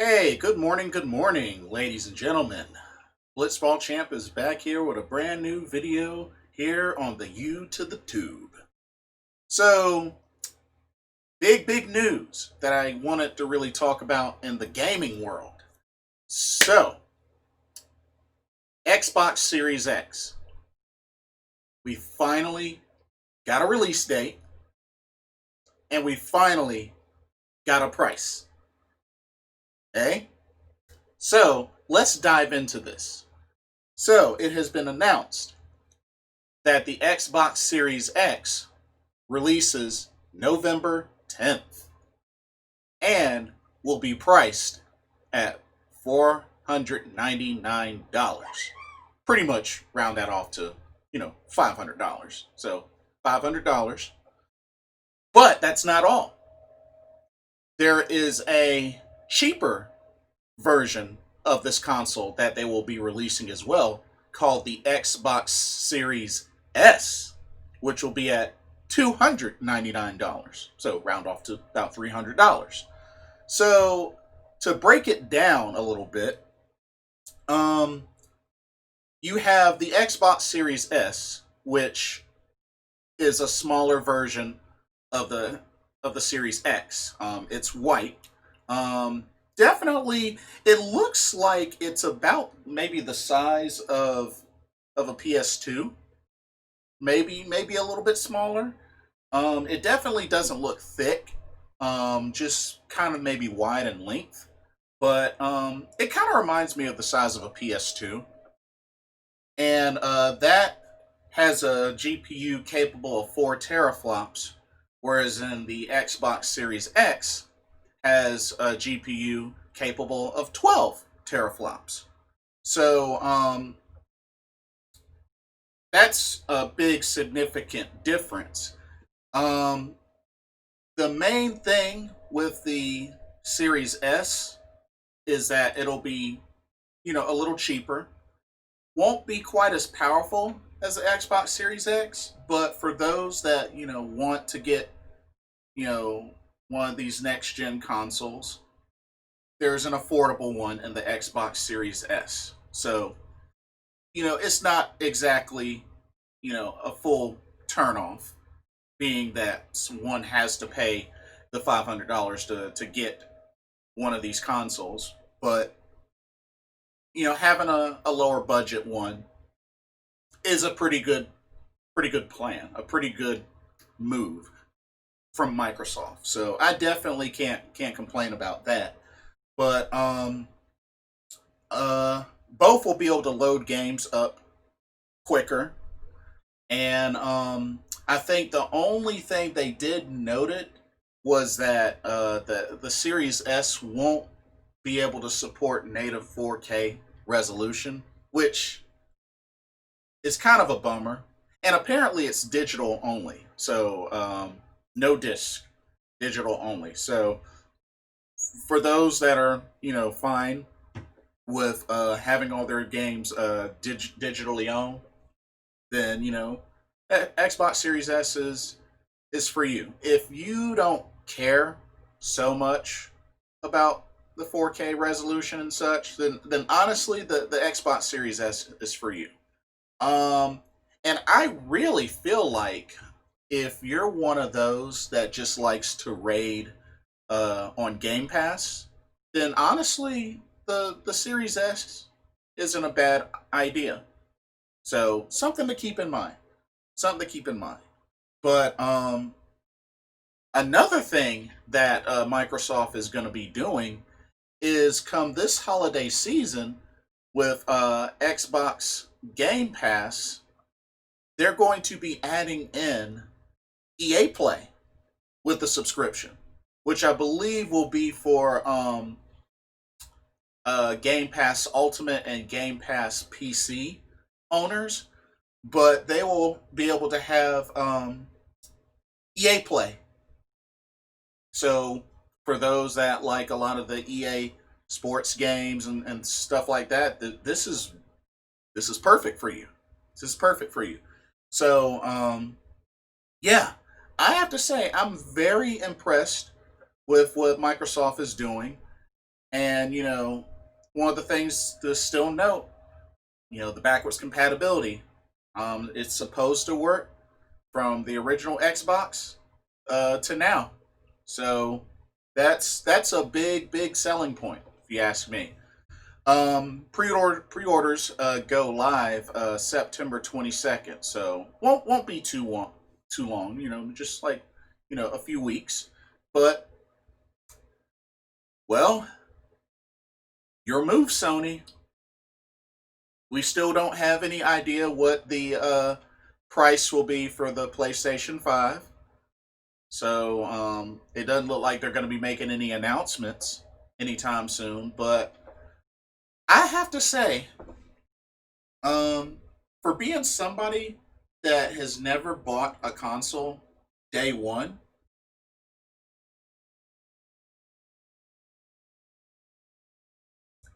Hey, good morning, ladies and gentlemen. Blitzball Champ is back here with a brand new video here on the U to the Tube. So, big news that I wanted to really talk about in the gaming world. So, Xbox Series X. We finally got a release date and we finally got a price. Okay? So, let's dive into this. So, it has been announced that the Xbox Series X releases November 10th and will be priced at $499. Pretty much round that off to, $500. So $500. But that's not all. There is a cheaper version of this console that they will be releasing as well called the Xbox Series S, which will be at $299. So round off to about $300. So to break it down a little bit, you have the Xbox Series S, which is a smaller version of the Series X. It's white. Definitely, it looks like it's about maybe the size of a PS2. Maybe a little bit smaller. It definitely doesn't look thick. Just kind of maybe wide in length, but it kind of reminds me of the size of a PS2, and that has a GPU capable of 4 teraflops, whereas in the Xbox Series X has a GPU capable of 12 teraflops. So that's a big significant difference. Um, the main thing with the Series S is that it'll be, a little cheaper. Won't be quite as powerful as the Xbox Series X, but for those that, want to get, you know, one of these next gen consoles, there's an affordable one in the Xbox Series S. So, it's not exactly, a full turnoff, being that one has to pay the $500 to get one of these consoles. But, having a lower budget one is a pretty good plan, a pretty good move from Microsoft. So I definitely can't complain about that. But both will be able to load games up quicker, and I think the only thing they did noted was that the Series S won't be able to support native 4K resolution, which is kind of a bummer. And apparently, it's digital only, so no disc, digital only. So for those that are fine with having all their games digitally owned, then Xbox Series S is for you. If you don't care so much about the 4K resolution and such, then honestly the Xbox Series S is for you. And I really feel like if you're one of those that just likes to raid on Game Pass, then honestly the Series S isn't a bad idea. So something to keep in mind. Something to keep in mind. But another thing that Microsoft is going to be doing is come this holiday season with Xbox Game Pass, they're going to be adding in EA Play with the subscription, which I believe will be for Game Pass Ultimate and Game Pass PC owners, but they will be able to have EA Play. So for those that like a lot of the EA sports games and stuff like that, this is perfect for you. This is perfect for you. So yeah, I have to say I'm very impressed with what Microsoft is doing. And one of the things to still note, the backwards compatibility. It's supposed to work from the original Xbox to now. So that's a big selling point, if you ask me. Pre-orders go live September 22nd, so won't be too long. Just like a few weeks. But well, your move, Sony. We still don't have any idea what the price will be for the PlayStation 5. So it doesn't look like they're going to be making any announcements anytime soon. But I have to say, for being somebody that has never bought a console day one,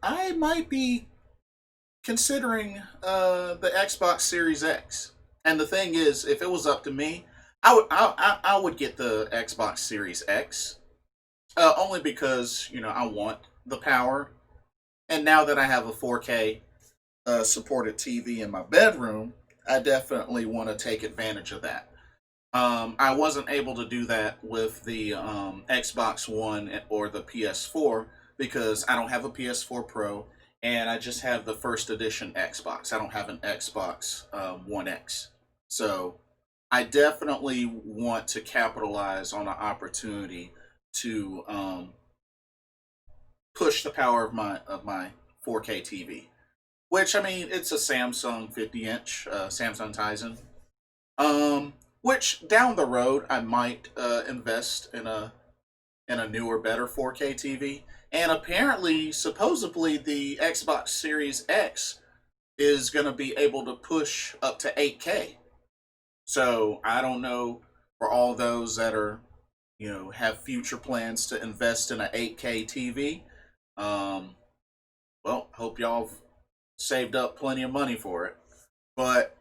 I might be considering the Xbox Series X. And the thing is, if it was up to me, I would get the Xbox Series X, only because I want the power. And now that I have a 4K supported TV in my bedroom, I definitely want to take advantage of that. I wasn't able to do that with the Xbox One or the PS4 because I don't have a PS4 Pro and I just have the first edition Xbox. I don't have an Xbox One X. So I definitely want to capitalize on an opportunity to push the power of my 4K TV. Which I mean, it's a Samsung 50-inch Samsung Tizen. Which down the road I might invest in a newer, better 4K TV. And apparently, supposedly, the Xbox Series X is going to be able to push up to 8K. So I don't know, for all those that are have future plans to invest in an 8K TV. Um, well, hope y'all have saved up plenty of money for it. But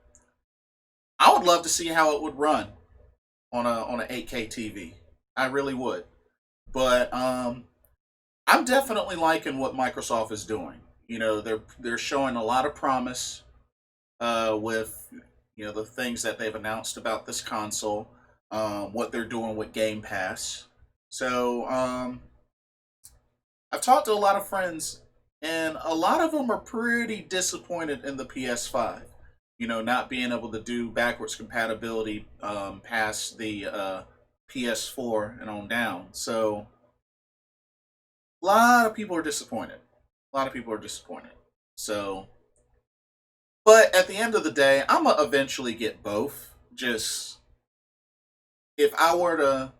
I would love to see how it would run on an 8K TV. I really would. But I'm definitely liking what Microsoft is doing. They're showing a lot of promise with the things that they've announced about this console, what they're doing with Game Pass. So I've talked to a lot of friends, and a lot of them are pretty disappointed in the PS5. Not being able to do backwards compatibility past the PS4 and on down. So a lot of people are disappointed. A lot of people are disappointed. So, but at the end of the day, I'm gonna eventually get both. Just if I were to,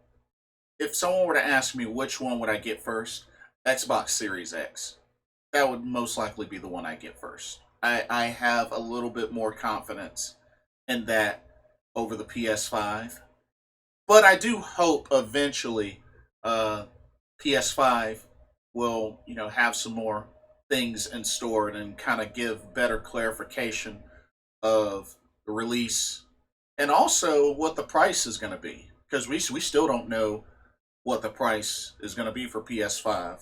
if someone were to ask me which one would I get first, Xbox Series X. That would most likely be the one I get first. I have a little bit more confidence in that over the PS5. But I do hope eventually PS5 will, have some more things in store and kind of give better clarification of the release and also what the price is going to be because we still don't know what the price is going to be for PS5.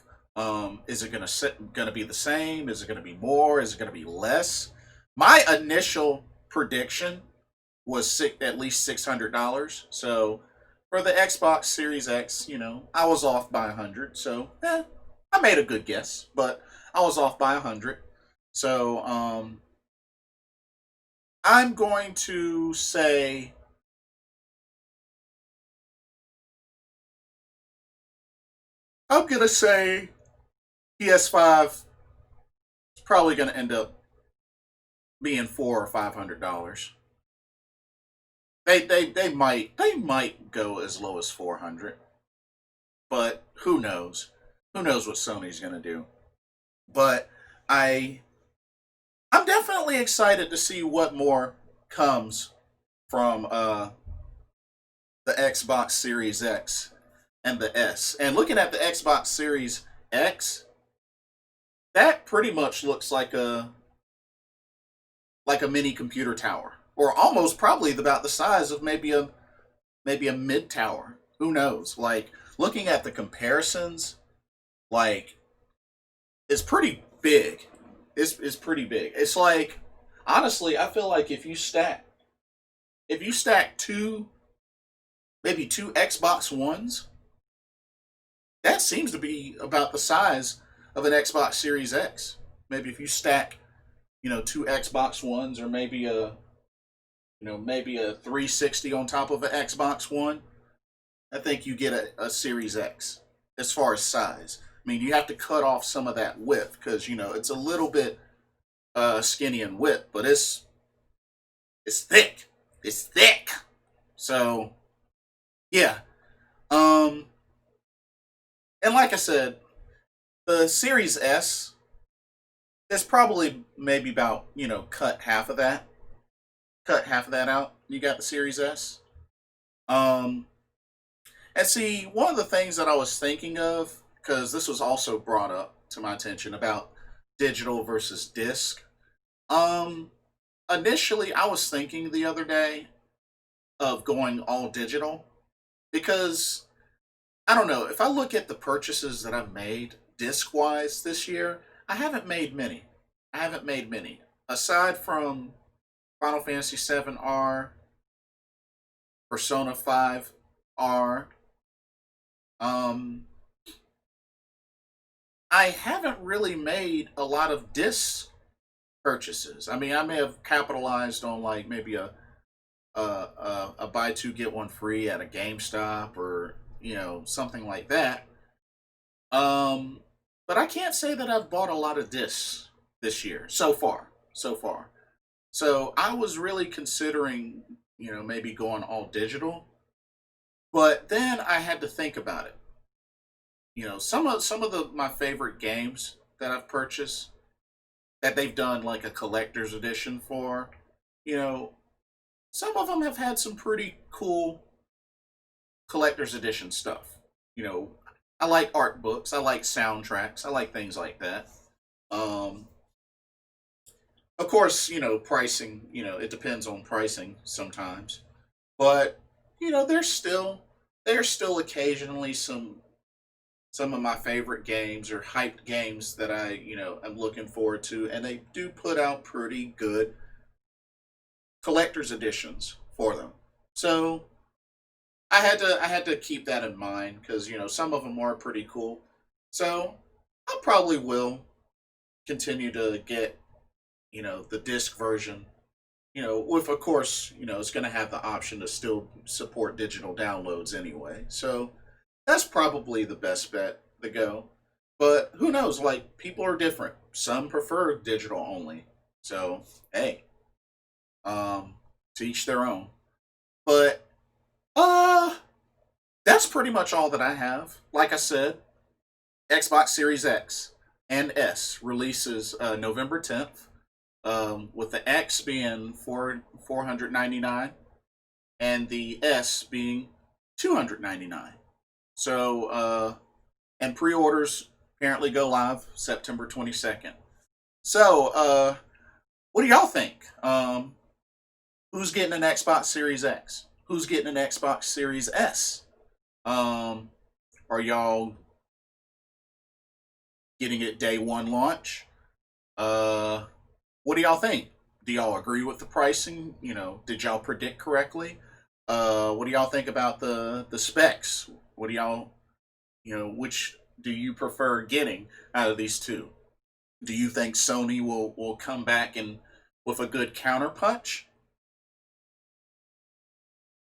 Is it going to be the same? Is it going to be more? Is it going to be less? My initial prediction was at least $600. So for the Xbox Series X, I was off by 100. So I made a good guess, but I was off by 100. So I'm going to say I'm gonna say PS5 is probably gonna end up being $400 or $500. They might go as low as 400, but who knows? Who knows what Sony's gonna do? But I I'm definitely excited to see what more comes from the Xbox Series X and the S. And looking at the Xbox Series X, that pretty much looks like a mini computer tower, or almost probably about the size of maybe a mid tower. Who knows? Like looking at the comparisons, like is pretty big. It's pretty big. It's like, honestly, I feel like if you stack two, maybe two Xbox Ones, that seems to be about the size of an Xbox Series X. Maybe if you stack, two Xbox Ones, or maybe a 360 on top of an Xbox One, I think you get a Series X as far as size. I mean, you have to cut off some of that width because it's a little bit skinny in width, but it's thick. It's thick. So yeah. Um, and like I said, the Series S is probably maybe about cut half of that out. You got the Series S. Um, and see, one of the things that I was thinking of, because this was also brought up to my attention about digital versus disc. Um, Initially, I was thinking the other day of going all digital because I don't know. If I look at the purchases that I've made disc wise this year, I haven't made many. I haven't made many. Aside from Final Fantasy VII R, Persona 5 R, um, I haven't really made a lot of disc purchases. I mean, I may have capitalized on like maybe a buy two get one free at a GameStop, or something like that. Um, but I can't say that I've bought a lot of discs this year so far. So far, so I was really considering maybe going all digital, but then I had to think about it. Some of the my favorite games that I've purchased that they've done like a collector's edition for, you know, some of them have had some pretty cool collector's edition stuff. You know, I like art books, I like soundtracks, I like things like that. Um, of course, pricing, it depends on pricing sometimes. But, there's still occasionally some of my favorite games or hyped games that I'm looking forward to, and they do put out pretty good collector's editions for them. So I had to keep that in mind because some of them are pretty cool. So I probably will continue to get the disc version. With of course it's going to have the option to still support digital downloads anyway. So that's probably the best bet to go. But who knows? Like, people are different. Some prefer digital only. So hey, to each their own. But uh, that's pretty much all that I have. Like I said, Xbox Series X and S releases November 10th. With the X being 499 and the S being 299. So and pre-orders apparently go live September 22nd. So what do y'all think? Who's getting an Xbox Series X? Who's getting an Xbox Series S? Um, are y'all getting it day one launch? Uh, what do y'all think? Do y'all agree with the pricing? Did y'all predict correctly? What do y'all think about the specs? What do y'all, which do you prefer getting out of these two? Do you think Sony will come back and with a good counter punch?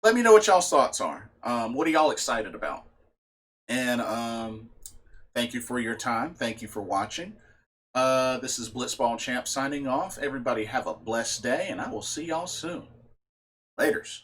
Let me know what y'all's thoughts are. What are y'all excited about? And thank you for your time. Thank you for watching. This is Blitzball Champ signing off. Everybody have a blessed day, and I will see y'all soon. Laters.